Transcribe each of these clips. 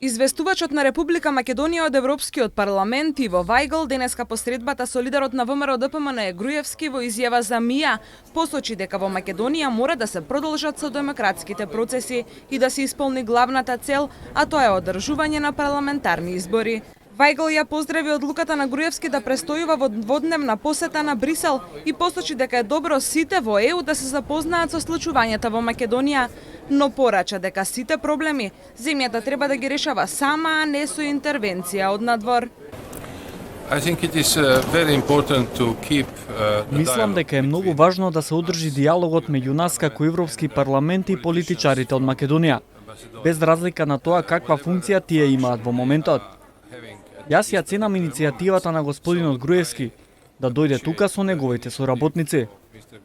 Известувачот на Република Македонија од Европскиот парламент Иво Вајгл денеска по средбата со лидерот на ВМРО ДПМН Груевски во изјава за МИА посочи дека во Македонија мора да се продолжат со демократските процеси и да се исполни главната цел, а тоа е одржување на парламентарни избори. Вајгл ја поздрави одлуката на Груевски да престојува во дводневна посета на Брисел и посочи дека е добро сите во ЕУ да се запознаат со случувањата во Македонија, но порача дека сите проблеми земјата треба да ги решава сама, а не со интервенција од надвор. Мислам дека е многу важно да се одржи диалогот меѓу нас како Европски парламент и политичарите од Македонија, без разлика на тоа каква функција тие имаат во моментот. Јас ја ценам иницијативата на господинот Груевски да дојде тука со неговите соработници.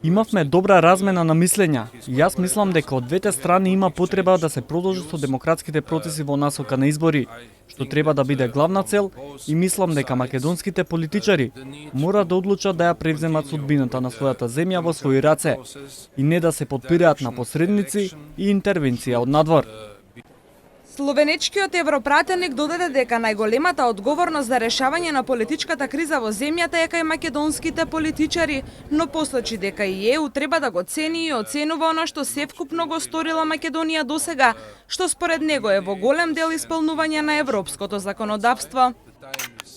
Имавме добра размена на мислења и јас мислам дека од двете страни има потреба да се продолжи со демократските процеси во насока на избори, што треба да биде главна цел, и мислам дека македонските политичари мора да одлучат да ја превземат судбината на својата земја во своји раце и не да се подпираат на посредници и интервенција од надвор. Словенечкиот европратеник додаде дека најголемата одговорност за решавање на политичката криза во земјата е кај македонските политичари, но посочи дека и ЕУ треба да го цени и оценува она што севкупно го сторила Македонија досега, што според него е во голем дел исполнување на европското законодавство.